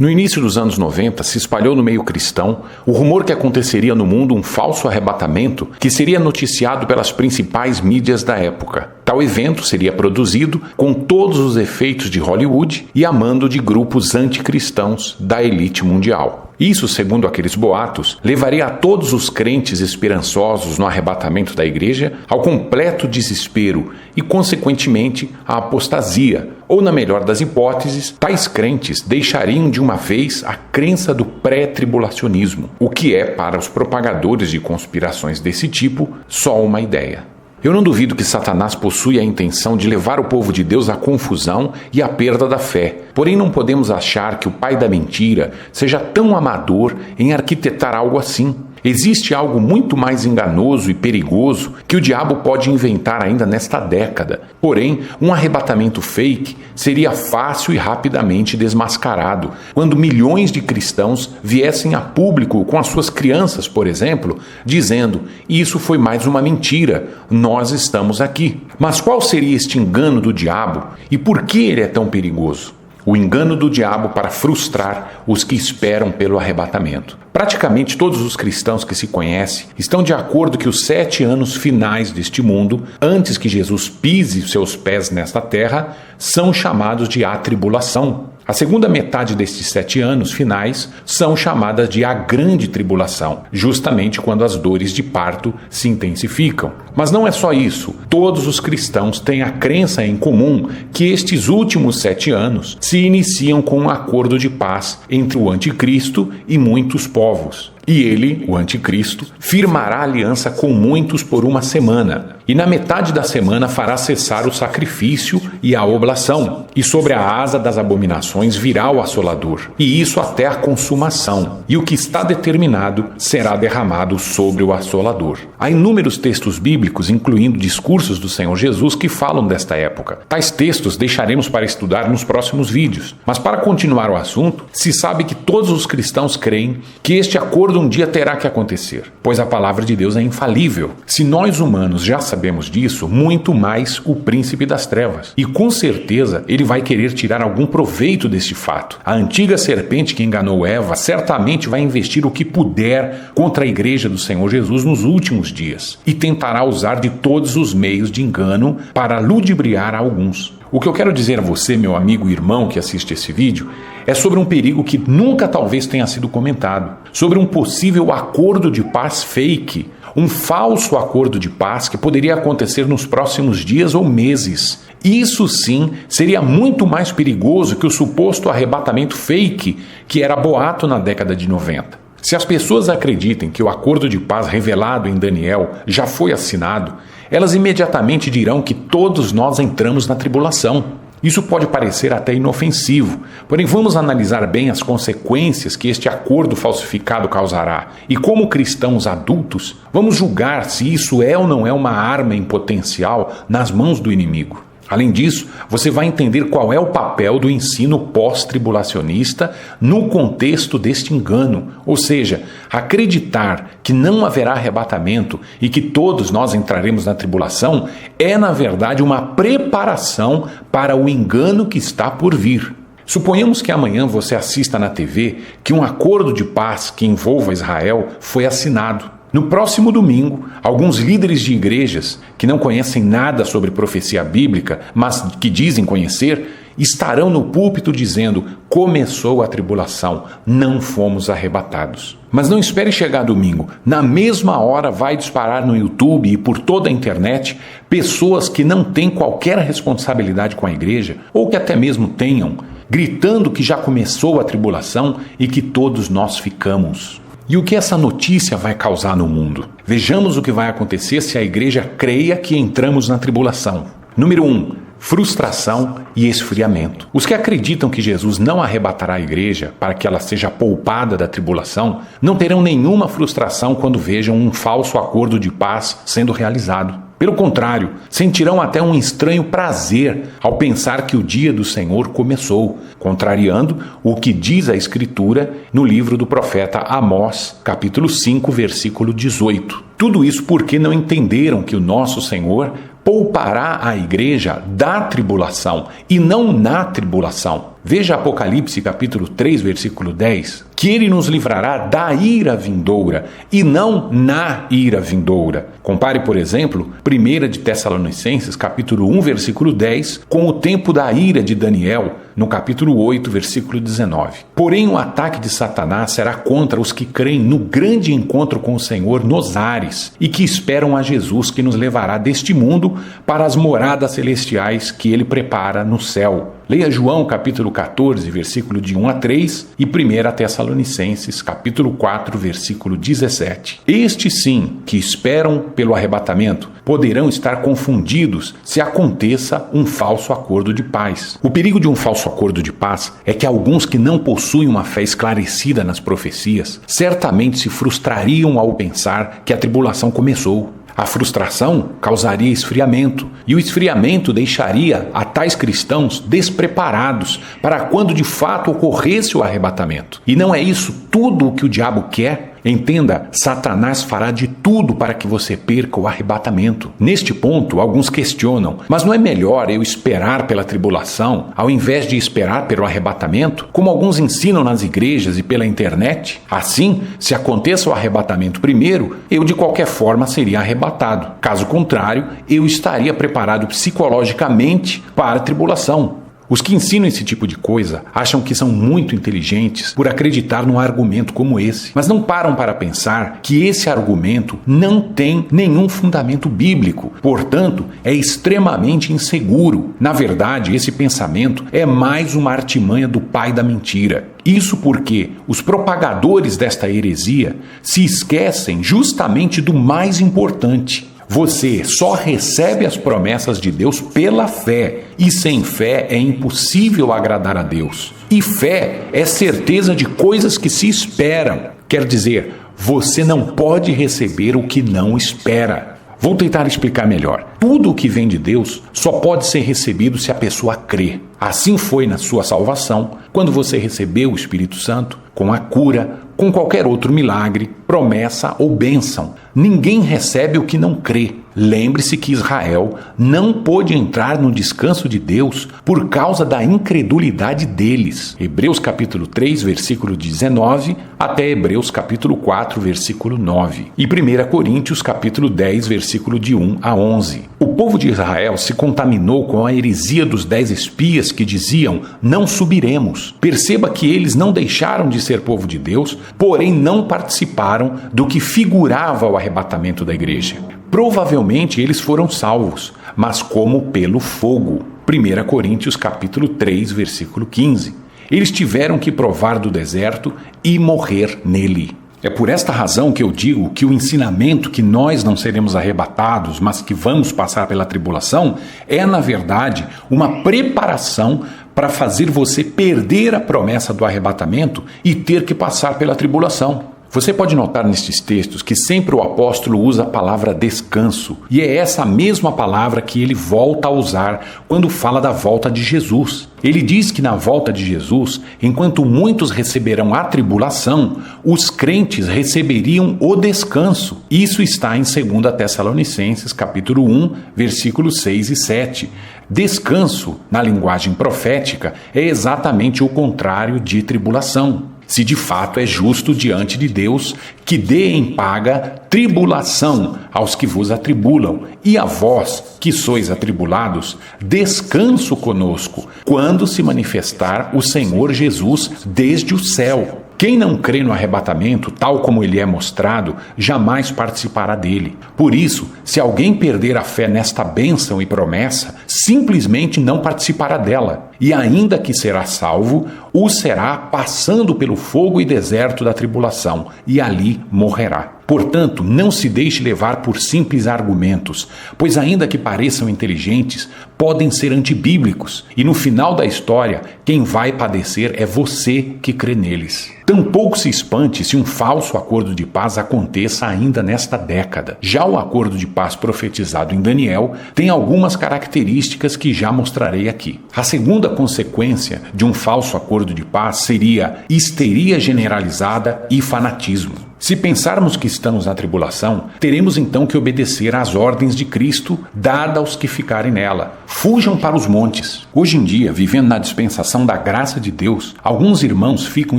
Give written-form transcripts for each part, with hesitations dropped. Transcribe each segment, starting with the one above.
No início dos anos 90, se espalhou no meio cristão o rumor que aconteceria no mundo um falso arrebatamento que seria noticiado pelas principais mídias da época. Tal evento seria produzido com todos os efeitos de Hollywood e a mando de grupos anticristãos da elite mundial. Isso, segundo aqueles boatos, levaria a todos os crentes esperançosos no arrebatamento da igreja ao completo desespero e, consequentemente, à apostasia. Ou, na melhor das hipóteses, tais crentes deixariam de uma vez a crença do pré-tribulacionismo, o que é, para os propagadores de conspirações desse tipo, só uma ideia. Eu não duvido que Satanás possui a intenção de levar o povo de Deus à confusão e à perda da fé. Porém, não podemos achar que o pai da mentira seja tão amador em arquitetar algo assim. Existe algo muito mais enganoso e perigoso que o diabo pode inventar ainda nesta década. Porém, um arrebatamento fake seria fácil e rapidamente desmascarado quando milhões de cristãos viessem a público com as suas crianças, por exemplo, dizendo: "Isso foi mais uma mentira, nós estamos aqui". Mas qual seria este engano do diabo e por que ele é tão perigoso? O engano do diabo para frustrar os que esperam pelo arrebatamento. Praticamente todos os cristãos que se conhecem estão de acordo que os 7 anos finais deste mundo, antes que Jesus pise seus pés nesta terra, são chamados de atribulação. A segunda metade destes 7 anos finais são chamadas de a grande tribulação, justamente quando as dores de parto se intensificam. Mas não é só isso. Todos os cristãos têm a crença em comum que estes últimos 7 anos se iniciam com um acordo de paz entre o anticristo e muitos povos. E ele, o anticristo, firmará aliança com muitos por uma semana. E na metade da semana fará cessar o sacrifício e a oblação. E sobre a asa das abominações virá o assolador. E isso até a consumação. E o que está determinado será derramado sobre o assolador. Há inúmeros textos bíblicos, incluindo discursos do Senhor Jesus, que falam desta época. Tais textos deixaremos para estudar nos próximos vídeos. Mas para continuar o assunto, se sabe que todos os cristãos creem que este acordo um dia terá que acontecer, pois a palavra de Deus é infalível. Se nós humanos já sabemos disso, muito mais o príncipe das trevas. E com certeza ele vai querer tirar algum proveito deste fato. A antiga serpente que enganou Eva certamente vai investir o que puder contra a igreja do Senhor Jesus nos últimos dias e tentará usar de todos os meios de engano para ludibriar alguns. O que eu quero dizer a você, meu amigo e irmão que assiste esse vídeo, é sobre um perigo que nunca talvez tenha sido comentado, sobre um possível acordo de paz fake, um falso acordo de paz que poderia acontecer nos próximos dias ou meses. Isso sim seria muito mais perigoso que o suposto arrebatamento fake que era boato na década de 90. Se as pessoas acreditam que o acordo de paz revelado em Daniel já foi assinado, elas imediatamente dirão que todos nós entramos na tribulação. Isso pode parecer até inofensivo, porém vamos analisar bem as consequências que este acordo falsificado causará. E como cristãos adultos, vamos julgar se isso é ou não é uma arma em potencial nas mãos do inimigo. Além disso, você vai entender qual é o papel do ensino pós-tribulacionista no contexto deste engano, ou seja, acreditar que não haverá arrebatamento e que todos nós entraremos na tribulação é, na verdade, uma preparação para o engano que está por vir. Suponhamos que amanhã você assista na TV que um acordo de paz que envolva Israel foi assinado. No próximo domingo, alguns líderes de igrejas que não conhecem nada sobre profecia bíblica, mas que dizem conhecer, estarão no púlpito dizendo: começou a tribulação, não fomos arrebatados. Mas não espere chegar domingo. Na mesma hora vai disparar no YouTube e por toda a internet pessoas que não têm qualquer responsabilidade com a igreja, ou que até mesmo tenham, gritando que já começou a tribulação e que todos nós ficamos. E o que essa notícia vai causar no mundo? Vejamos o que vai acontecer se a igreja creia que entramos na tribulação. Número 1. Frustração e esfriamento. Os que acreditam que Jesus não arrebatará a igreja para que ela seja poupada da tribulação, não terão nenhuma frustração quando vejam um falso acordo de paz sendo realizado. Pelo contrário, sentirão até um estranho prazer ao pensar que o dia do Senhor começou, contrariando o que diz a Escritura no livro do profeta Amós, capítulo 5, versículo 18. Tudo isso porque não entenderam que o nosso Senhor poupará a igreja da tribulação e não na tribulação. Veja Apocalipse capítulo 3, versículo 10, que ele nos livrará da ira vindoura e não na ira vindoura. Compare, por exemplo, 1 de Tessalonicenses capítulo 1, versículo 10, com o tempo da ira de Daniel, no capítulo 8, versículo 19. Porém, o ataque de Satanás será contra os que creem no grande encontro com o Senhor nos ares e que esperam a Jesus, que nos levará deste mundo para as moradas celestiais que ele prepara no céu. Leia João capítulo 14, versículo de 1 a 3 e 1 Tessalonicenses capítulo 4, versículo 17. Estes sim, que esperam pelo arrebatamento, poderão estar confundidos se aconteça um falso acordo de paz. O perigo de um falso acordo de paz é que alguns que não possuem uma fé esclarecida nas profecias certamente se frustrariam ao pensar que a tribulação começou. A frustração causaria esfriamento, e o esfriamento deixaria a tais cristãos despreparados para quando de fato ocorresse o arrebatamento. E não é isso tudo o que o diabo quer? Entenda, Satanás fará de tudo para que você perca o arrebatamento. Neste ponto, alguns questionam, mas não é melhor eu esperar pela tribulação ao invés de esperar pelo arrebatamento, como alguns ensinam nas igrejas e pela internet? Assim, se aconteça o arrebatamento primeiro, eu de qualquer forma seria arrebatado. Caso contrário, eu estaria preparado psicologicamente para a tribulação. Os que ensinam esse tipo de coisa acham que são muito inteligentes por acreditar num argumento como esse, mas não param para pensar que esse argumento não tem nenhum fundamento bíblico, portanto, é extremamente inseguro. Na verdade, esse pensamento é mais uma artimanha do pai da mentira. Isso porque os propagadores desta heresia se esquecem justamente do mais importante. Você só recebe as promessas de Deus pela fé, e sem fé é impossível agradar a Deus. E fé é certeza de coisas que se esperam. Quer dizer, você não pode receber o que não espera. Vou tentar explicar melhor. Tudo o que vem de Deus só pode ser recebido se a pessoa crê. Assim foi na sua salvação, quando você recebeu o Espírito Santo, com a cura, com qualquer outro milagre, promessa ou bênção. Ninguém recebe o que não crê. Lembre-se que Israel não pôde entrar no descanso de Deus por causa da incredulidade deles. Hebreus capítulo 3, versículo 19, até Hebreus capítulo 4, versículo 9. E 1 Coríntios capítulo 10, versículo de 1 a 11. O povo de Israel se contaminou com a heresia dos 10 espias que diziam, não subiremos. Perceba que eles não deixaram de ser povo de Deus, porém não participaram do que figurava o arrebatamento da igreja. Provavelmente eles foram salvos, mas como pelo fogo. 1 Coríntios capítulo 3, versículo 15. Eles tiveram que provar do deserto e morrer nele. É por esta razão que eu digo que o ensinamento que nós não seremos arrebatados, mas que vamos passar pela tribulação, é, na verdade, uma preparação para fazer você perder a promessa do arrebatamento e ter que passar pela tribulação. Você pode notar nestes textos que sempre o apóstolo usa a palavra descanso, e é essa mesma palavra que ele volta a usar quando fala da volta de Jesus. Ele diz que na volta de Jesus, enquanto muitos receberão a tribulação, os crentes receberiam o descanso. Isso está em 2 Tessalonicenses, capítulo 1, versículos 6 e 7. Descanso, na linguagem profética, é exatamente o contrário de tribulação. Se de fato é justo diante de Deus que dê em paga tribulação aos que vos atribulam, e a vós, que sois atribulados, descanso conosco, quando se manifestar o Senhor Jesus desde o céu. Quem não crê no arrebatamento, tal como ele é mostrado, jamais participará dele. Por isso, se alguém perder a fé nesta bênção e promessa, simplesmente não participará dela. E ainda que será salvo, o será passando pelo fogo e deserto da tribulação, e ali morrerá. Portanto, não se deixe levar por simples argumentos, pois ainda que pareçam inteligentes, podem ser antibíblicos, e no final da história, quem vai padecer é você que crê neles. Tampouco se espante se um falso acordo de paz aconteça ainda nesta década. Já o acordo de paz profetizado em Daniel tem algumas características que já mostrarei aqui. A segunda consequência de um falso acordo de paz seria histeria generalizada e fanatismo. Se pensarmos que estamos na tribulação, teremos então que obedecer às ordens de Cristo dadas aos que ficarem nela. Fujam para os montes. Hoje em dia, vivendo na dispensação da graça de Deus, alguns irmãos ficam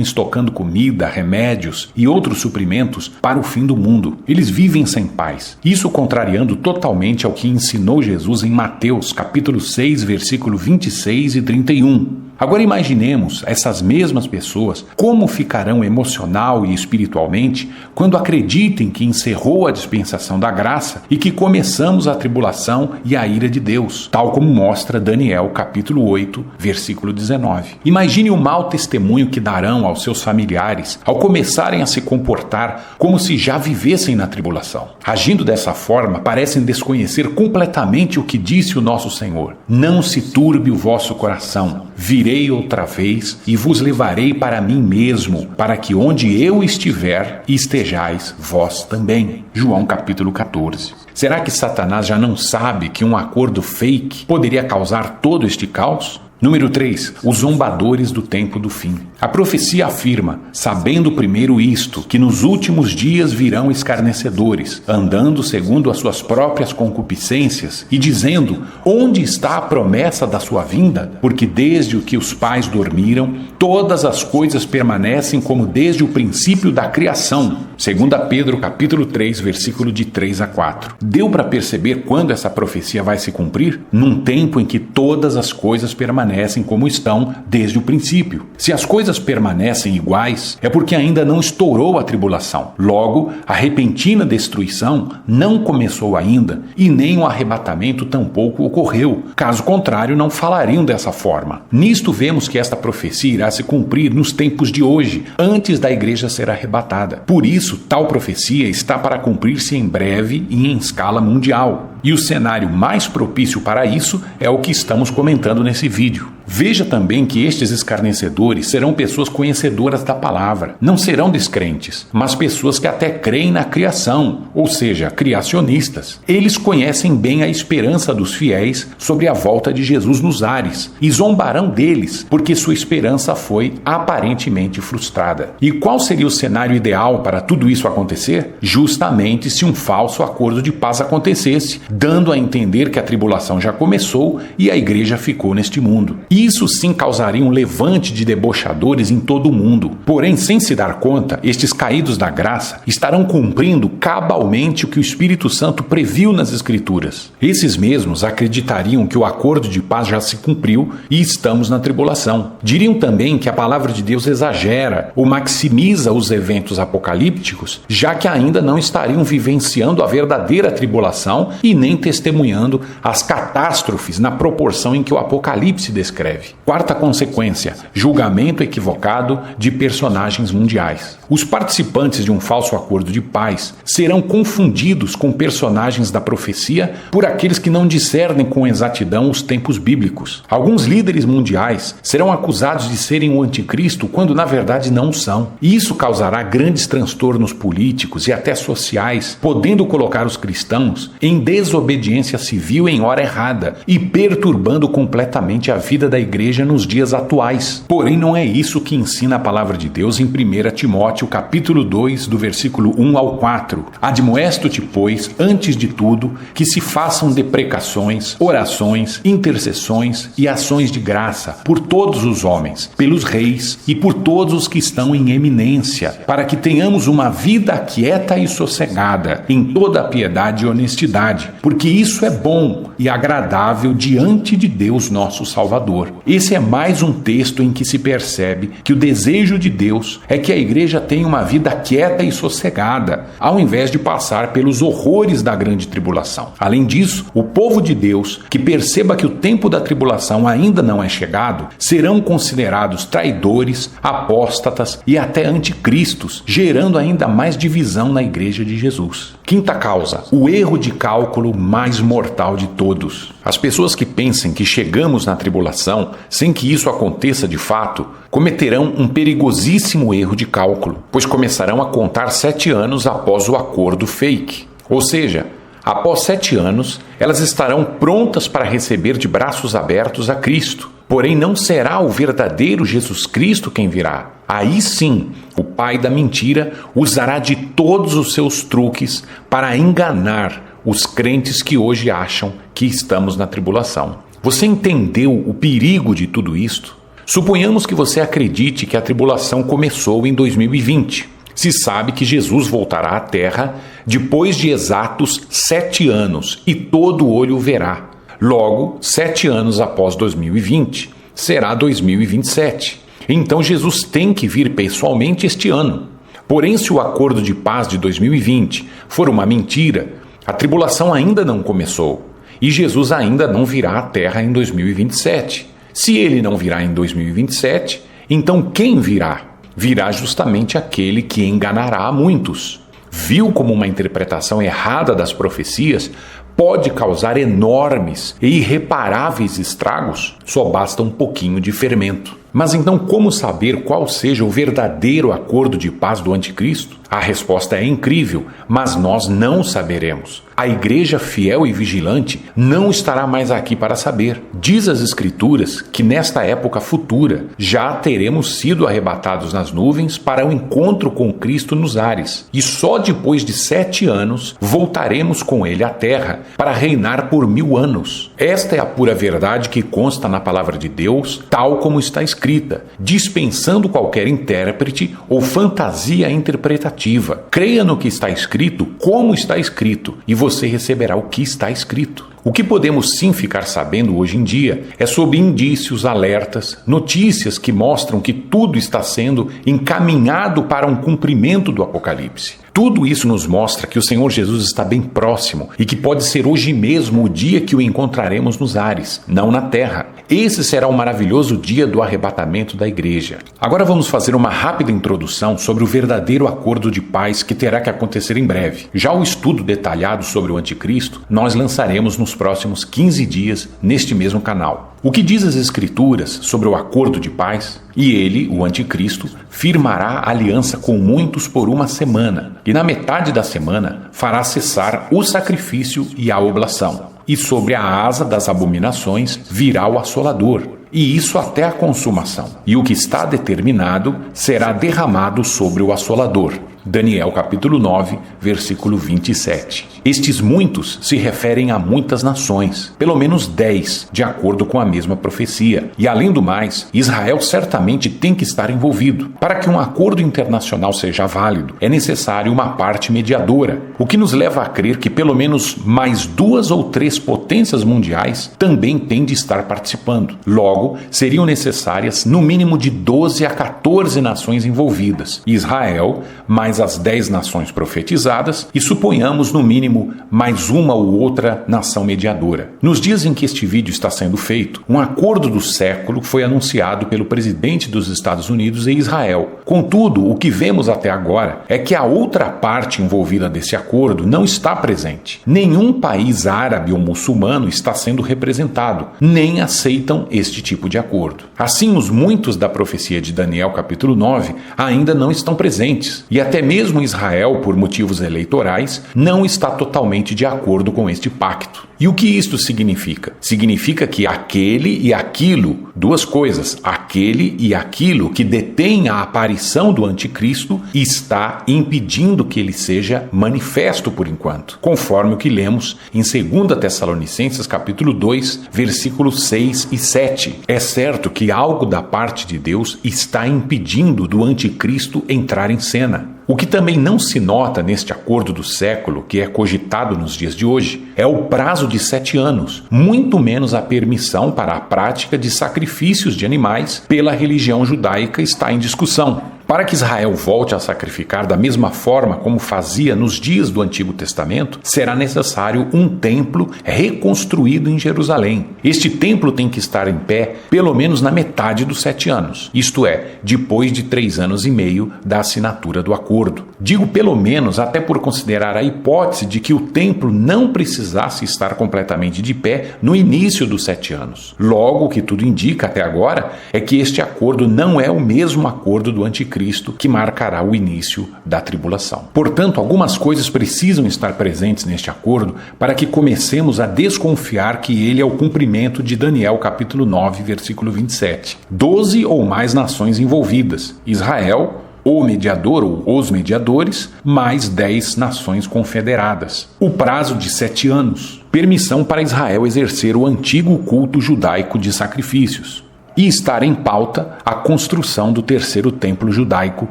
estocando comida, remédios e outros suprimentos para o fim do mundo. Eles vivem sem paz. Isso contrariando totalmente ao que ensinou Jesus em Mateus, capítulo 6, versículo 26 e 31. Agora imaginemos essas mesmas pessoas como ficarão emocional e espiritualmente quando acreditem que encerrou a dispensação da graça e que começamos a tribulação e a ira de Deus, tal como mostra Daniel capítulo 8, versículo 19. Imagine o mau testemunho que darão aos seus familiares ao começarem a se comportar como se já vivessem na tribulação. Agindo dessa forma, parecem desconhecer completamente o que disse o nosso Senhor. Não se turbe o vosso coração. Virei outra vez e vos levarei para mim mesmo, para que onde eu estiver, estejais vós também. João capítulo 14. Será que Satanás já não sabe que um acordo fake poderia causar todo este caos? Número 3. Os zombadores do tempo do fim. A profecia afirma, sabendo primeiro isto, que nos últimos dias virão escarnecedores, andando segundo as suas próprias concupiscências e dizendo, onde está a promessa da sua vinda? Porque desde o que os pais dormiram, todas as coisas permanecem como desde o princípio da criação. 2 Pedro capítulo 3, versículo de 3 a 4. Deu para perceber quando essa profecia vai se cumprir? Num tempo em que todas as coisas permanecem como estão desde o princípio. Se as coisas permanecem iguais, é porque ainda não estourou a tribulação. Logo, a repentina destruição não começou ainda e nem o arrebatamento tampouco ocorreu. Caso contrário, não falariam dessa forma. Nisto vemos que esta profecia irá se cumprir nos tempos de hoje, antes da igreja ser arrebatada. Por isso, tal profecia está para cumprir-se em breve e em escala mundial. E o cenário mais propício para isso é o que estamos comentando nesse vídeo. Veja também que estes escarnecedores serão pessoas conhecedoras da palavra. Não serão descrentes, mas pessoas que até creem na criação, ou seja, criacionistas. Eles conhecem bem a esperança dos fiéis sobre a volta de Jesus nos ares e zombarão deles, porque sua esperança foi aparentemente frustrada. E qual seria o cenário ideal para tudo isso acontecer? Justamente se um falso acordo de paz acontecesse, dando a entender que a tribulação já começou e a igreja ficou neste mundo. Isso sim causaria um levante de debochadores em todo o mundo. Porém, sem se dar conta, estes caídos da graça estarão cumprindo cabalmente o que o Espírito Santo previu nas Escrituras. Esses mesmos acreditariam que o acordo de paz já se cumpriu e estamos na tribulação. Diriam também que a palavra de Deus exagera ou maximiza os eventos apocalípticos, já que ainda não estariam vivenciando a verdadeira tribulação e nem testemunhando as catástrofes na proporção em que o Apocalipse descreve. Quarta consequência, julgamento equivocado de personagens mundiais. Os participantes de um falso acordo de paz serão confundidos com personagens da profecia por aqueles que não discernem com exatidão os tempos bíblicos. Alguns líderes mundiais serão acusados de serem o anticristo quando na verdade não são. E isso causará grandes transtornos políticos e até sociais, podendo colocar os cristãos em desobediência civil em hora errada e perturbando completamente a vida da igreja nos dias atuais. Porém, não é isso que ensina a palavra de Deus em 1 Timóteo capítulo 2, do versículo 1 ao 4. Admoesto-te, pois, antes de tudo, que se façam deprecações, orações, intercessões e ações de graça por todos os homens, pelos reis e por todos os que estão em eminência, para que tenhamos uma vida quieta e sossegada, em toda a piedade e honestidade, porque isso é bom e agradável diante de Deus nosso Salvador. Esse é mais um texto em que se percebe que o desejo de Deus é que a igreja tenha uma vida quieta e sossegada, ao invés de passar pelos horrores da grande tribulação. Além disso, o povo de Deus, que perceba que o tempo da tribulação ainda não é chegado, serão considerados traidores, apóstatas e até anticristos, gerando ainda mais divisão na igreja de Jesus. Quinta causa, o erro de cálculo mais mortal de todos. As pessoas que pensem que chegamos na tribulação sem que isso aconteça de fato, cometerão um perigosíssimo erro de cálculo, pois começarão a contar 7 anos após o acordo fake. Ou seja, após 7 anos, elas estarão prontas para receber de braços abertos a Cristo. Porém, não será o verdadeiro Jesus Cristo quem virá. Aí sim, o pai da mentira, usará de todos os seus truques para enganar os crentes que hoje acham que estamos na tribulação. Você entendeu o perigo de tudo isto? Suponhamos que você acredite que a tribulação começou em 2020. Se sabe que Jesus voltará à Terra depois de exatos 7 anos e todo olho o verá. Logo, 7 anos após 2020, será 2027. Então Jesus tem que vir pessoalmente este ano. Porém, se o acordo de paz de 2020 for uma mentira, a tribulação ainda não começou e Jesus ainda não virá à Terra em 2027. Se ele não virá em 2027, então quem virá? Virá justamente aquele que enganará a muitos. Viu como uma interpretação errada das profecias pode causar enormes e irreparáveis estragos? Só basta um pouquinho de fermento. Mas então como saber qual seja o verdadeiro acordo de paz do anticristo? A resposta é incrível, mas nós não saberemos. A igreja fiel e vigilante não estará mais aqui para saber. Diz as Escrituras que nesta época futura já teremos sido arrebatados nas nuvens para o encontro com Cristo nos ares. E só depois de 7 anos voltaremos com ele à terra para reinar por 1000 anos. Esta é a pura verdade que consta na palavra de Deus, tal como está escrita, dispensando qualquer intérprete ou fantasia interpretativa. Creia no que está escrito, como está escrito, e você receberá o que está escrito. O que podemos sim ficar sabendo hoje em dia é sobre indícios, alertas, notícias que mostram que tudo está sendo encaminhado para um cumprimento do Apocalipse. Tudo isso nos mostra que o Senhor Jesus está bem próximo e que pode ser hoje mesmo o dia que o encontraremos nos ares, não na terra. Esse será o maravilhoso dia do arrebatamento da igreja. Agora vamos fazer uma rápida introdução sobre o verdadeiro acordo de paz que terá que acontecer em breve. Já o estudo detalhado sobre o anticristo nós lançaremos nos próximos 15 dias neste mesmo canal. O que diz as Escrituras sobre o acordo de paz? E ele, o anticristo, firmará aliança com muitos por 1 semana, e na metade da semana fará cessar o sacrifício e a oblação. E sobre a asa das abominações virá o assolador, e isso até a consumação. E o que está determinado será derramado sobre o assolador. Daniel capítulo 9, versículo 27. Estes muitos se referem a muitas nações, pelo menos 10, de acordo com a mesma profecia. E além do mais, Israel certamente tem que estar envolvido. Para que um acordo internacional seja válido, é necessário uma parte mediadora, o que nos leva a crer que pelo menos mais 2 ou 3 potências mundiais também têm de estar participando. Logo, seriam necessárias no mínimo de 12 a 14 nações envolvidas. Israel, mais as 10 nações profetizadas e suponhamos no mínimo mais uma ou outra nação mediadora. Nos dias em que este vídeo está sendo feito, um acordo do século foi anunciado pelo presidente dos Estados Unidos e Israel. Contudo, o que vemos até agora é que a outra parte envolvida desse acordo não está presente. Nenhum país árabe ou muçulmano está sendo representado, nem aceitam este tipo de acordo. Assim, os muitos da profecia de Daniel capítulo 9 ainda não estão presentes, e até mesmo Israel, por motivos eleitorais, não está totalmente de acordo com este pacto. E o que isto significa? Significa que aquele e aquilo, duas coisas, aquele e aquilo que detém a aparição do anticristo está impedindo que ele seja manifesto por enquanto, conforme o que lemos em 2 Tessalonicenses capítulo 2, versículos 6 e 7. É certo que algo da parte de Deus está impedindo do anticristo entrar em cena. O que também não se nota neste acordo do século, que é cogitado nos dias de hoje, é o prazo de 7 anos, muito menos a permissão para a prática de sacrifícios de animais pela religião judaica está em discussão. Para que Israel volte a sacrificar da mesma forma como fazia nos dias do Antigo Testamento, será necessário um templo reconstruído em Jerusalém. Este templo tem que estar em pé pelo menos na metade dos 7 anos, isto é, depois de 3 anos e meio da assinatura do acordo. Digo pelo menos até por considerar a hipótese de que o templo não precisasse estar completamente de pé no início dos 7 anos. Logo, o que tudo indica até agora é que este acordo não é o mesmo acordo do Anticristo que marcará o início da tribulação. Portanto, algumas coisas precisam estar presentes neste acordo para que comecemos a desconfiar que ele é o cumprimento de Daniel capítulo 9, versículo 27. 12 ou mais nações envolvidas: Israel, o mediador ou os mediadores, mais 10 nações confederadas. O prazo de 7 anos. Permissão para Israel exercer o antigo culto judaico de sacrifícios. E estar em pauta a construção do terceiro templo judaico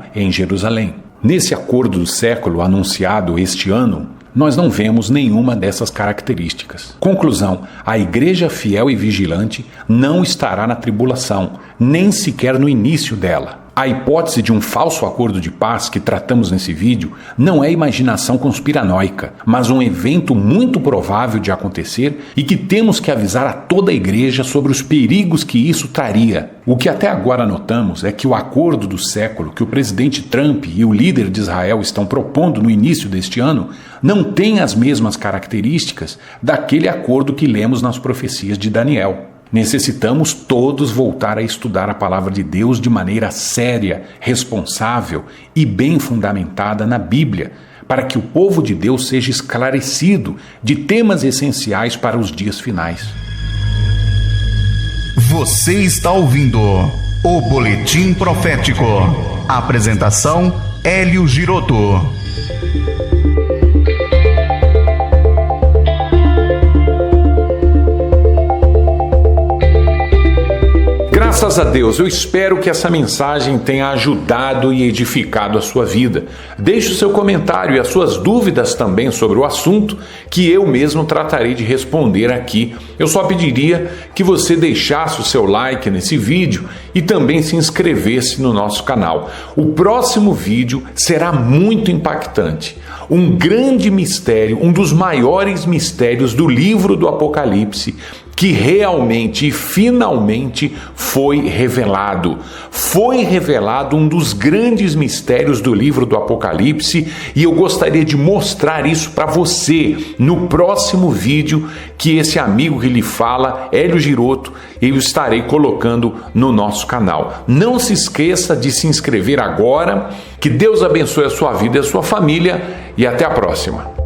em Jerusalém. Nesse acordo do século anunciado este ano, nós não vemos nenhuma dessas características. Conclusão: a igreja fiel e vigilante não estará na tribulação, nem sequer no início dela. A hipótese de um falso acordo de paz que tratamos nesse vídeo não é imaginação conspiranoica, mas um evento muito provável de acontecer e que temos que avisar a toda a igreja sobre os perigos que isso traria. O que até agora notamos é que o acordo do século que o presidente Trump e o líder de Israel estão propondo no início deste ano não tem as mesmas características daquele acordo que lemos nas profecias de Daniel. Necessitamos todos voltar a estudar a palavra de Deus de maneira séria, responsável e bem fundamentada na Bíblia, para que o povo de Deus seja esclarecido de temas essenciais para os dias finais. Você está ouvindo o Boletim Profético. Apresentação: Hélio Giroto. Graças a Deus, eu espero que essa mensagem tenha ajudado e edificado a sua vida. Deixe o seu comentário e as suas dúvidas também sobre o assunto, que eu mesmo tratarei de responder aqui. Eu só pediria que você deixasse o seu like nesse vídeo e também se inscrevesse no nosso canal. O próximo vídeo será muito impactante. Um grande mistério, um dos maiores mistérios do livro do Apocalipse, que realmente e finalmente foi revelado. Foi revelado um dos grandes mistérios do livro do Apocalipse e eu gostaria de mostrar isso para você no próximo vídeo que esse amigo que lhe fala, Hélio Giroto, eu estarei colocando no nosso canal. Não se esqueça de se inscrever agora. Que Deus abençoe a sua vida e a sua família e até a próxima.